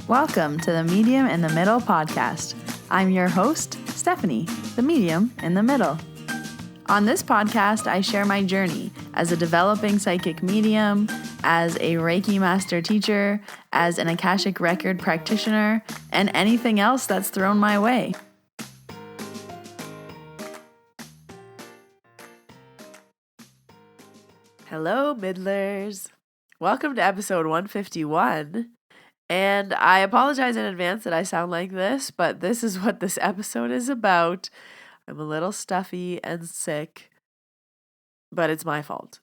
Welcome to the Medium in the Middle podcast. I'm your host, Stephanie, the medium in the middle. On this podcast, I share my journey as a developing psychic medium, as a Reiki master teacher, as an Akashic record practitioner, and anything else that's thrown my way. Hello, Middlers. Welcome to episode 151. And I apologize in advance that I sound like this, but this is what this episode is about. I'm a little stuffy and sick, but it's my fault.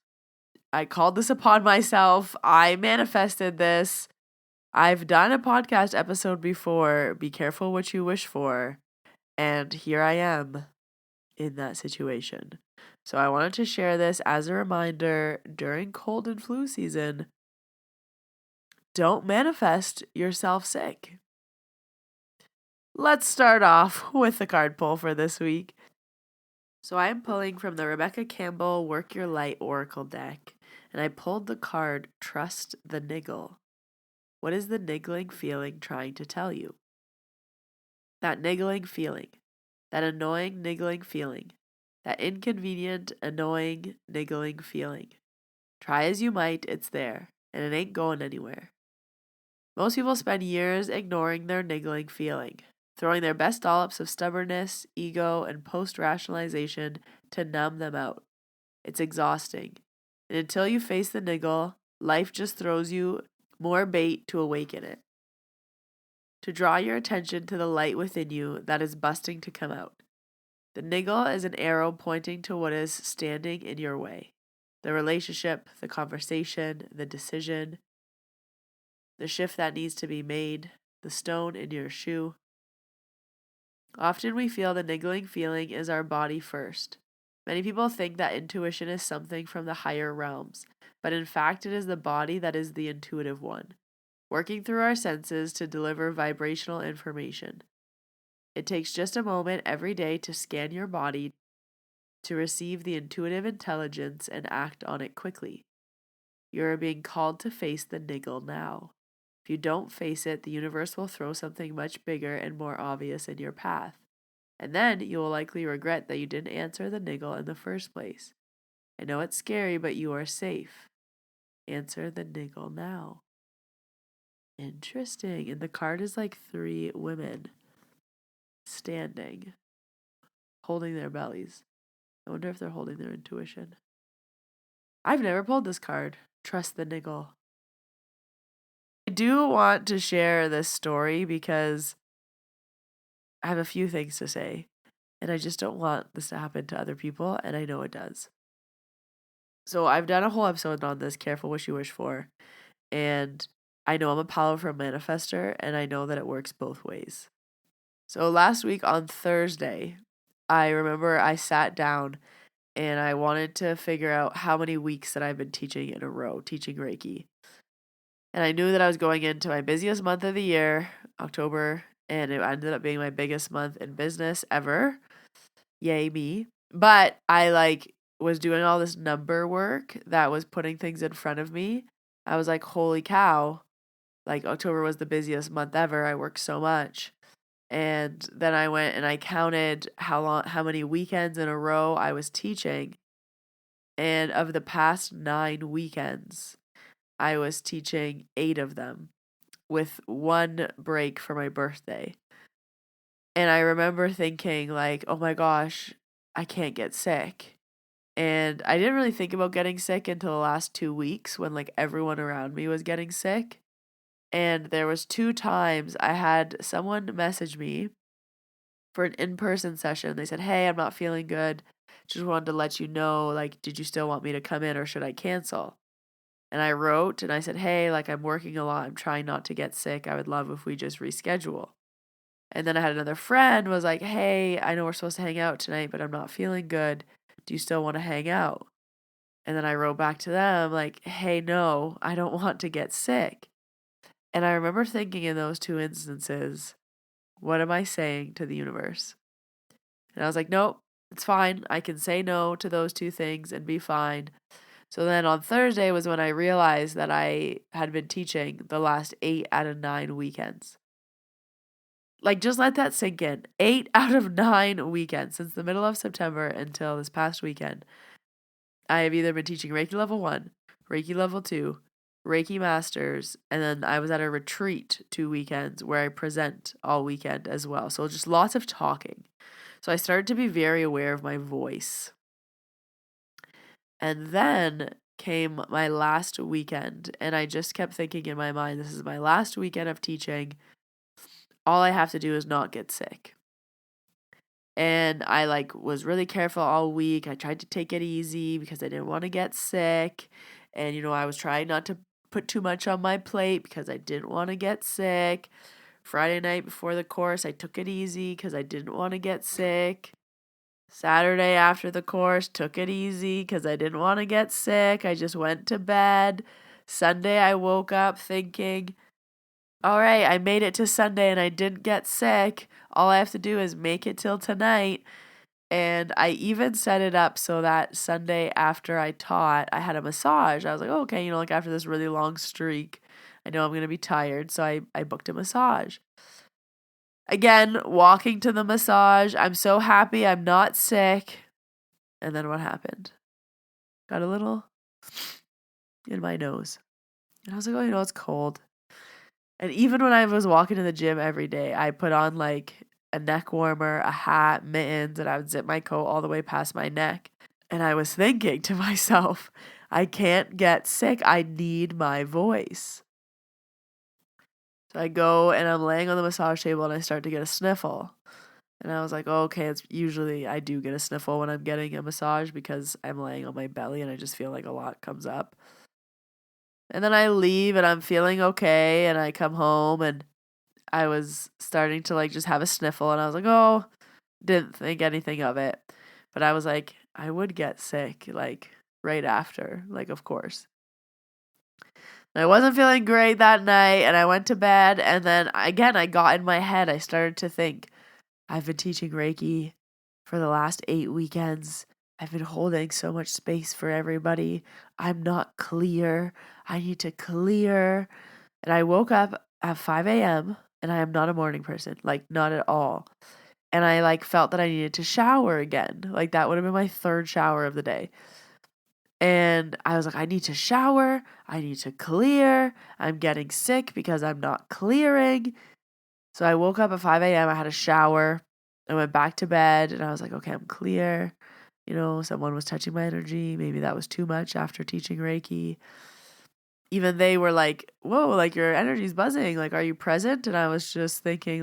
I called this upon myself. I manifested this. I've done a podcast episode before, Be Careful What You Wish For, and here I am in that situation. So I wanted to share this as a reminder during cold and flu season. Don't manifest yourself sick. Let's start off with the card pull for this week. So I'm pulling from the Rebecca Campbell Work Your Light Oracle deck, and I pulled the card Trust the Niggle. What is the niggling feeling trying to tell you? That niggling feeling, that annoying niggling feeling, that inconvenient, annoying, niggling feeling. Try as you might, it's there, and it ain't going anywhere. Most people spend years ignoring their niggling feeling, throwing their best dollops of stubbornness, ego, and post-rationalization to numb them out. It's exhausting. And until you face the niggle, life just throws you more bait to awaken it. To draw your attention to the light within you that is busting to come out. The niggle is an arrow pointing to what is standing in your way. The relationship, the conversation, the decision, the shift that needs to be made, the stone in your shoe. Often we feel the niggling feeling is our body first. Many people think that intuition is something from the higher realms, but in fact it is the body that is the intuitive one, working through our senses to deliver vibrational information. It takes just a moment every day to scan your body to receive the intuitive intelligence and act on it quickly. You are being called to face the niggle now. If you don't face it, the universe will throw something much bigger and more obvious in your path. And then you will likely regret that you didn't answer the niggle in the first place. I know it's scary, but you are safe. Answer the niggle now. Interesting. And the card is like 3 women standing, holding their bellies. I wonder if they're holding their intuition. I've never pulled this card. Trust the niggle. I do want to share this story because I have a few things to say, and I just don't want this to happen to other people, and I know it does. So I've done a whole episode on this, Careful What You Wish For, and I know I'm a powerful manifester, and I know that it works both ways. So last week on Thursday, I remember I sat down and I wanted to figure out how many weeks that I've been teaching in a row, teaching Reiki. And I knew that I was going into my busiest month of the year, October, and it ended up being my biggest month in business ever. Yay me. But I was doing all this number work that was putting things in front of me. I was like, holy cow. October was the busiest month ever. I worked so much. And then I went and I counted how many weekends in a row I was teaching. And of the past 9 weekends, I was teaching 8 of them with 1 break for my birthday. And I remember thinking oh my gosh, I can't get sick. And I didn't really think about getting sick until the last 2 weeks when everyone around me was getting sick. And there was 2 times I had someone message me for an in-person session. They said, hey, I'm not feeling good. Just wanted to let you know, did you still want me to come in or should I cancel? And I wrote and I said, hey, I'm working a lot. I'm trying not to get sick. I would love if we just reschedule. And then I had another friend was like, hey, I know we're supposed to hang out tonight, but I'm not feeling good. Do you still want to hang out? And then I wrote back to them hey, no, I don't want to get sick. And I remember thinking in those 2 instances, what am I saying to the universe? And I was like, nope, it's fine. I can say no to those 2 things and be fine. So then on Thursday was when I realized that I had been teaching the last 8 out of 9 weekends. Like, just let that sink in. 8 out of 9 weekends since the middle of September until this past weekend. I have either been teaching Reiki level 1, Reiki level 2, Reiki Masters, and then I was at a retreat 2 weekends where I present all weekend as well. So just lots of talking. So I started to be very aware of my voice. And then came my last weekend, and I just kept thinking in my mind, this is my last weekend of teaching. All I have to do is not get sick. And I was really careful all week. I tried to take it easy because I didn't want to get sick. And I was trying not to put too much on my plate because I didn't want to get sick. Friday night before the course, I took it easy because I didn't want to get sick. Saturday after the course, took it easy because I didn't want to get sick. I just went to bed. Sunday, I woke up thinking, all right, I made it to Sunday and I didn't get sick. All I have to do is make it till tonight. And I even set it up so that Sunday after I taught, I had a massage. I was like, oh, okay, after this really long streak, I know I'm going to be tired. So I booked a massage. Again, walking to the massage, I'm so happy I'm not sick. And then what happened? Got a little in my nose. And I was like, oh, it's cold. And even when I was walking to the gym every day, I put on a neck warmer, a hat, mittens, and I would zip my coat all the way past my neck. And I was thinking to myself, I can't get sick. I need my voice. So I go and I'm laying on the massage table and I start to get a sniffle. And I was like, oh, okay, it's usually I do get a sniffle when I'm getting a massage because I'm laying on my belly and I just feel like a lot comes up. And then I leave and I'm feeling okay and I come home and I was starting to just have a sniffle and I was like, oh, didn't think anything of it. But I was like, I would get sick right after, of course. I wasn't feeling great that night and I went to bed and then again I got in my head. I started to think, I've been teaching Reiki for the last 8 weekends. I've been holding so much space for everybody. I'm not clear. I need to clear. And I woke up at 5 a.m. and I am not a morning person, not at all. And I felt that I needed to shower again. That would have been my 3rd shower of the day. And I was like, I need to shower. I need to clear. I'm getting sick because I'm not clearing. So I woke up at 5 a.m. I had a shower. I went back to bed and I was like, okay, I'm clear. Someone was touching my energy. Maybe that was too much after teaching Reiki. Even they were like, whoa, your energy's buzzing. Are you present? And I was just thinking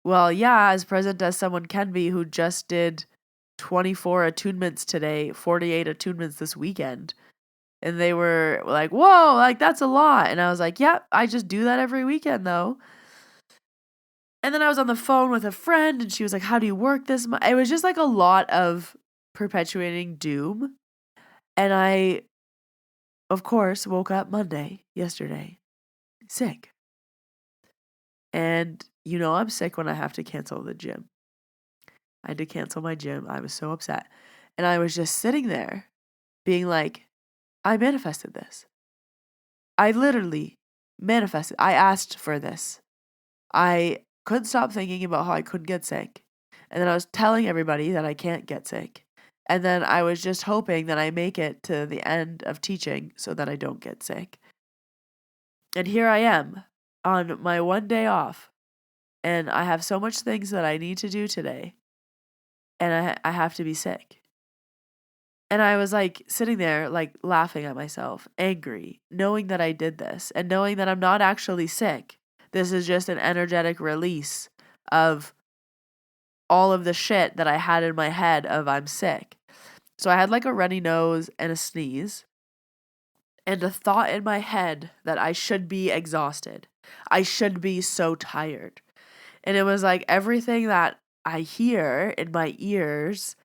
well, yeah, as present as someone can be who just did 24 attunements today, 48 attunements this weekend. And they were like, whoa, that's a lot. And I was like, yeah, I just do that every weekend though. And then I was on the phone with a friend and she was like, how do you work this? It was just a lot of perpetuating doom. And I, of course, woke up yesterday, sick. And I'm sick when I have to cancel the gym. I had to cancel my gym. I was so upset. And I was just sitting there being like, I manifested this. I literally manifested. I asked for this. I couldn't stop thinking about how I couldn't get sick. And then I was telling everybody that I can't get sick. And then I was just hoping that I make it to the end of teaching so that I don't get sick. And here I am on my 1 day off. And I have so much things that I need to do today. And I have to be sick. And I was sitting there laughing at myself, angry, knowing that I did this and knowing that I'm not actually sick. This is just an energetic release of all of the shit that I had in my head of I'm sick. So I had a runny nose and a sneeze and a thought in my head that I should be exhausted. I should be so tired. And it was everything that I hear in my ears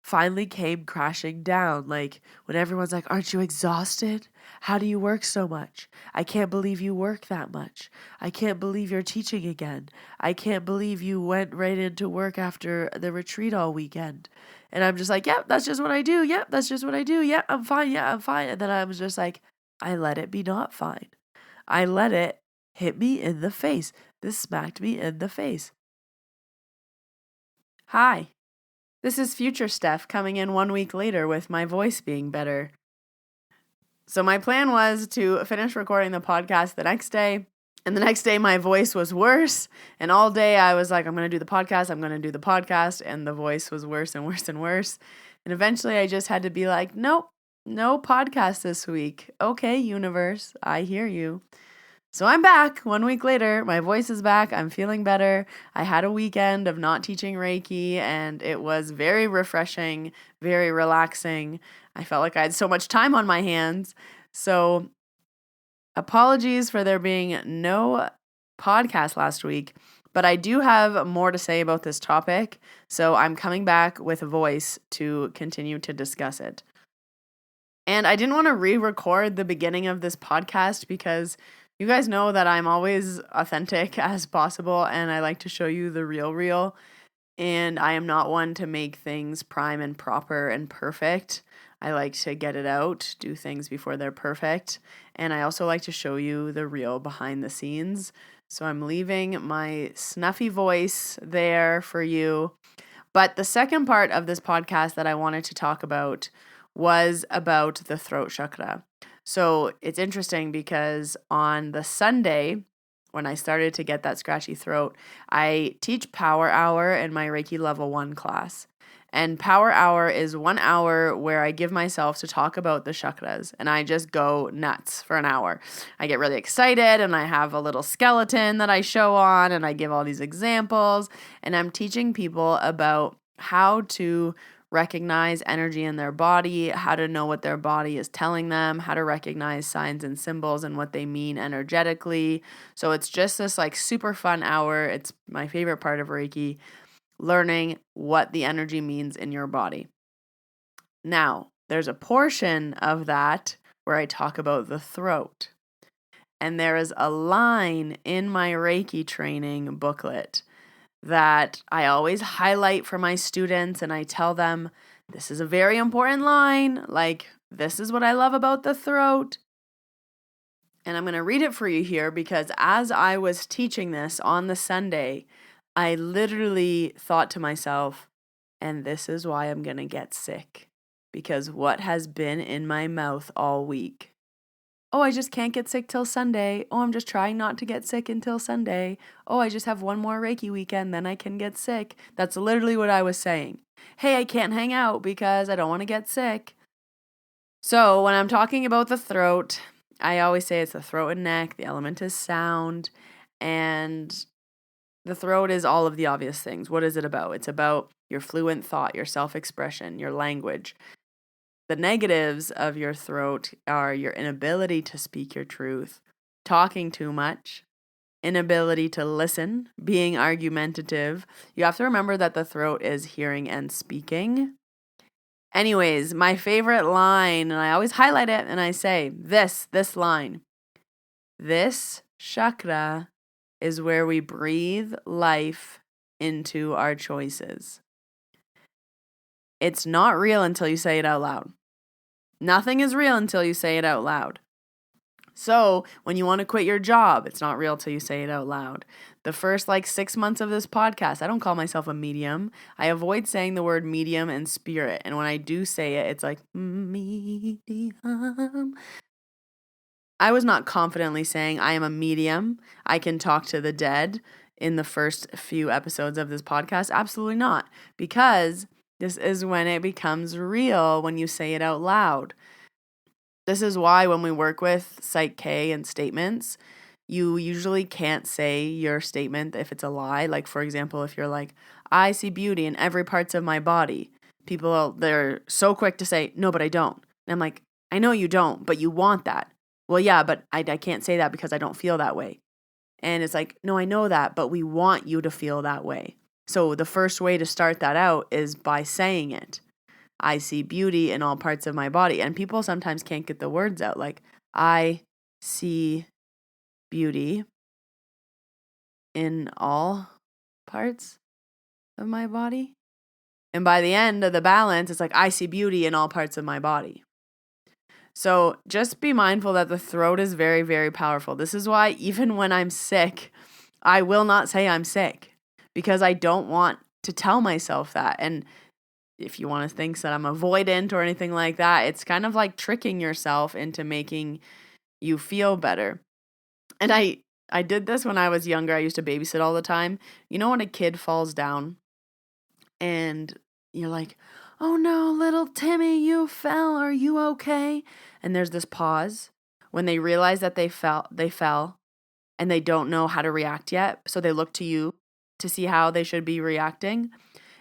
finally came crashing down. Like when everyone's like, aren't you exhausted? How do you work so much? I can't believe you work that much. I can't believe you're teaching again. I can't believe you went right into work after the retreat all weekend. And I'm just like, yep, that's just what I do. Yep, that's just what I do. Yep, I'm fine. Yeah, I'm fine. And then I was just like, I let it be not fine. I let it hit me in the face. This smacked me in the face. Hi. This is future Steph coming in 1 week later with my voice being better. So my plan was to finish recording the podcast the next day. And the next day my voice was worse. And all day I was like, I'm going to do the podcast. I'm going to do the podcast. And the voice was worse and worse and worse. And eventually I just had to be like, nope, no podcast this week. Okay, universe, I hear you. So I'm back 1 week later. My voice is back. I'm feeling better. I had a weekend of not teaching Reiki, and it was very refreshing, very relaxing. I felt like I had so much time on my hands. So apologies for there being no podcast last week, but I do have more to say about this topic. So I'm coming back with a voice to continue to discuss it. And I didn't want to re-record the beginning of this podcast because you guys know that I'm always authentic as possible and I like to show you the real. And I am not one to make things prime and proper and perfect. I like to get it out, do things before they're perfect. And I also like to show you the real behind the scenes. So I'm leaving my snuffy voice there for you. But the second part of this podcast that I wanted to talk about was about the throat chakra. So it's interesting because on the Sunday, when I started to get that scratchy throat, I teach Power Hour in my Reiki Level 1 class. And Power Hour is 1 hour where I give myself to talk about the chakras and I just go nuts for an hour. I get really excited and I have a little skeleton that I show on and I give all these examples and I'm teaching people about how to recognize energy in their body, how to know what their body is telling them, how to recognize signs and symbols and what they mean energetically. So it's just this like super fun hour. It's my favorite part of Reiki, learning what the energy means in your body. Now, there's a portion of that where I talk about the throat. And there is a line in my Reiki training booklet that I always highlight for my students and I tell them, this is a very important line. Like, this is what I love about the throat. And I'm going to read it for you here because as I was teaching this on the Sunday, I literally thought to myself, and this is why I'm going to get sick. Because what has been in my mouth all week? Oh, I just can't get sick till Sunday. Oh, I'm just trying not to get sick until Sunday. Oh, I just have one more Reiki weekend, then I can get sick. That's literally what I was saying. Hey, I can't hang out because I don't want to get sick. So when I'm talking about the throat, I always say it's the throat and neck. The element is sound. And the throat is all of the obvious things. What is it about? It's about your fluent thought, your self-expression, your language. The negatives of your throat are your inability to speak your truth, talking too much, inability to listen, being argumentative. You have to remember that the throat is hearing and speaking. Anyways, my favorite line, and I always highlight it and I say this line. This chakra is where we breathe life into our choices. It's not real until you say it out loud. Nothing is real until you say it out loud. So when you want to quit your job, it's not real till you say it out loud. The first 6 months of this podcast, I don't call myself a medium. I avoid saying the word medium and spirit. And when I do say it, it's like medium. I was not confidently saying I am a medium. I can talk to the dead in the first few episodes of this podcast. Absolutely not. Because this is when it becomes real, when you say it out loud. This is why when we work with PSYCH-K and statements, you usually can't say your statement if it's a lie. Like, for example, if you're like, I see beauty in every parts of my body. People, they're so quick to say, no, but I don't. And I'm like, I know you don't, but you want that. Well, yeah, but I can't say that because I don't feel that way. And it's like, no, I know that, but we want you to feel that way. So the first way to start that out is by saying it. I see beauty in all parts of my body. And people sometimes can't get the words out. Like, I see beauty in all parts of my body. And by the end of the balance, it's like, I see beauty in all parts of my body. So just be mindful that the throat is very, very powerful. This is why even when I'm sick, I will not say I'm sick because I don't want to tell myself that. And if you want to think that I'm avoidant or anything like that, it's kind of like tricking yourself into making you feel better. And I did this when I was younger. I used to babysit all the time. You know when a kid falls down and you're like, oh no, little Timmy, you fell. Are you okay? And there's this pause when they realize that they fell and they don't know how to react yet. So they look to you to see how they should be reacting.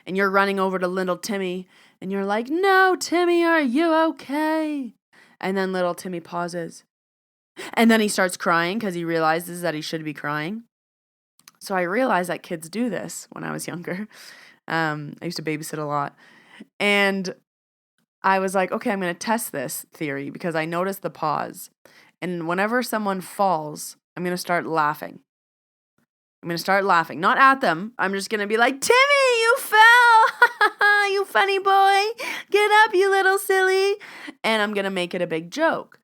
And you're running over to little Timmy and you're like, no, Timmy, are you okay? And then little Timmy pauses. And then he starts crying because he realizes that he should be crying. So I realized that kids do this when I was younger. I used to babysit a lot. And I was like, okay, I'm going to test this theory because I noticed the pause. And whenever someone falls, I'm going to start laughing. I'm going to start laughing, not at them. I'm just going to be like, Timmy, you fell. You funny boy. Get up, you little silly. And I'm going to make it a big joke.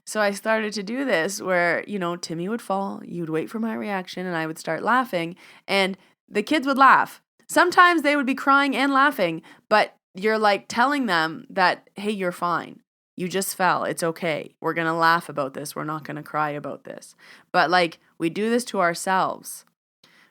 So I started to do this where, Timmy would fall. You'd wait for my reaction and I would start laughing. And the kids would laugh. Sometimes they would be crying and laughing, but you're like telling them that, hey, you're fine. You just fell. It's okay. We're going to laugh about this. We're not going to cry about this. But like we do this to ourselves.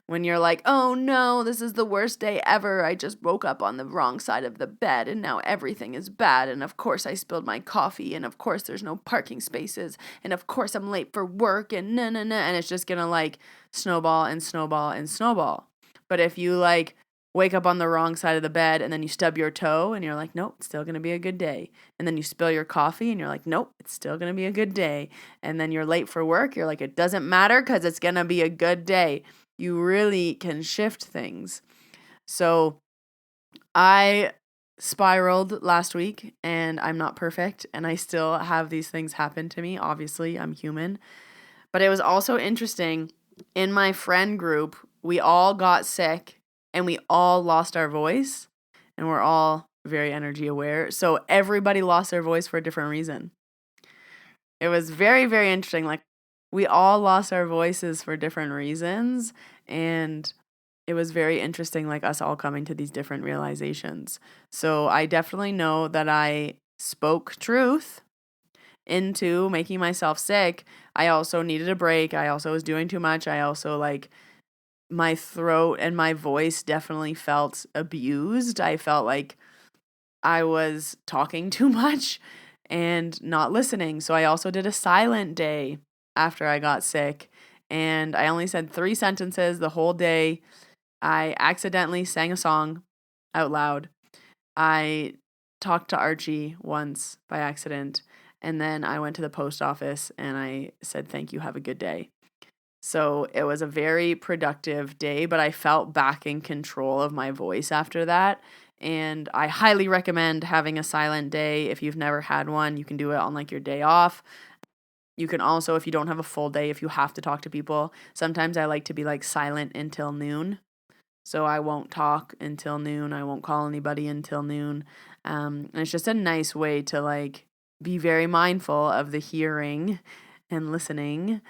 When you're like, oh no, this is the worst day ever. I just woke up on the wrong side of the bed and now everything is bad. And of course I spilled my coffee. And of course there's no parking spaces. And of course I'm late for work and na. And it's just going to like snowball and snowball and snowball. But if you like wake up on the wrong side of the bed and then you stub your toe and you're like, nope, it's still going to be a good day. And then you spill your coffee and you're like, nope, it's still going to be a good day. And then you're late for work. You're like, it doesn't matter because it's going to be a good day. You really can shift things. So I spiraled last week and I'm not perfect and I still have these things happen to me. Obviously, I'm human. But it was also interesting. In my friend group, we all got sick and we all lost our voice and we're all very energy aware. So everybody lost their voice for a different reason. It was very, very interesting. Like we all lost our voices for different reasons. And it was very interesting, like us all coming to these different realizations. So I definitely know that I spoke truth into making myself sick. I also needed a break. I also was doing too much. I also like my throat and my voice definitely felt abused. I felt like I was talking too much and not listening. So I also did a silent day after I got sick. And I only said 3 sentences the whole day. I accidentally sang a song out loud. I talked to Archie once by accident. And then I went to the post office and I said, thank you, have a good day. So it was a very productive day, but I felt back in control of my voice after that. And I highly recommend having a silent day. If you've never had one, you can do it on like your day off. You can also, if you don't have a full day, if you have to talk to people, sometimes I like to be like silent until noon. So I won't talk until noon. I won't call anybody until noon. And it's just a nice way to like be very mindful of the hearing and listening.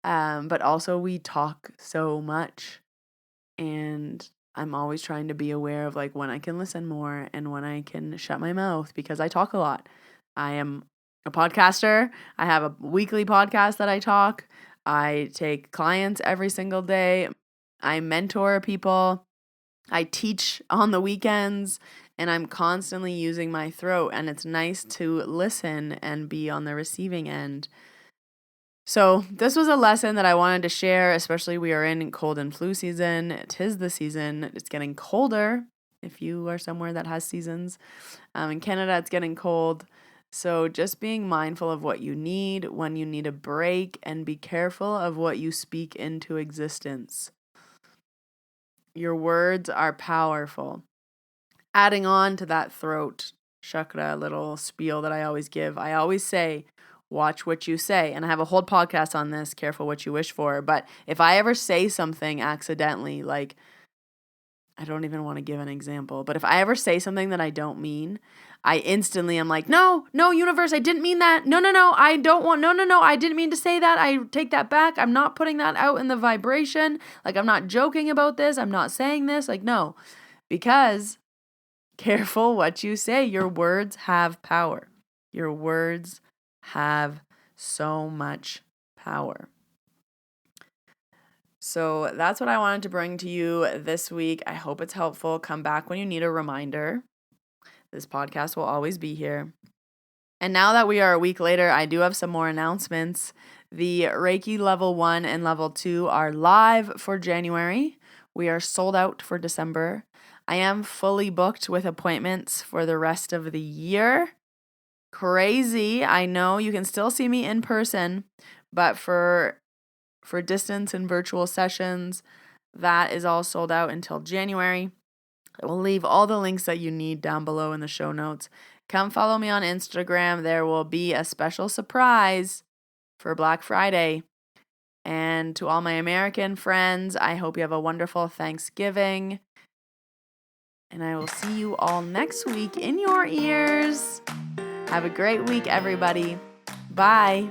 But also we talk so much and I'm always trying to be aware of like when I can listen more and when I can shut my mouth because I talk a lot. I am a podcaster. I have a weekly podcast that I talk. I take clients every single day. I mentor people. I teach on the weekends and I'm constantly using my throat and it's nice to listen and be on the receiving end. So this was a lesson that I wanted to share, especially we are in cold and flu season. 'Tis the season. It's getting colder if you are somewhere that has seasons. In Canada, it's getting cold. So just being mindful of what you need when you need a break and be careful of what you speak into existence. Your words are powerful. Adding on to that throat chakra little spiel that I always give. I always say, watch what you say. And I have a whole podcast on this, careful what you wish for. But if I ever say something accidentally, like, I don't even want to give an example, but if I ever say something that I don't mean, I instantly am like, no, universe, I didn't mean that. No, I don't want, no, I didn't mean to say that. I take that back. I'm not putting that out in the vibration. Like, I'm not joking about this. I'm not saying this. Like, no, because careful what you say. Your words have power. Your words have so much power. So that's what I wanted to bring to you this week. I hope it's helpful. Come back when you need a reminder. This podcast will always be here. And now that we are a week later, I do have some more announcements. The Reiki level 1 and level 2 are live for January. We are sold out for December. I am fully booked with appointments for the rest of the year. Crazy. I know you can still see me in person, but for distance and virtual sessions, that is all sold out until January. I will leave all the links that you need down below in the show notes. Come follow me on Instagram. There will be a special surprise for Black Friday. And to all my American friends, I hope you have a wonderful Thanksgiving. And I will see you all next week in your ears. Have a great week, everybody. Bye.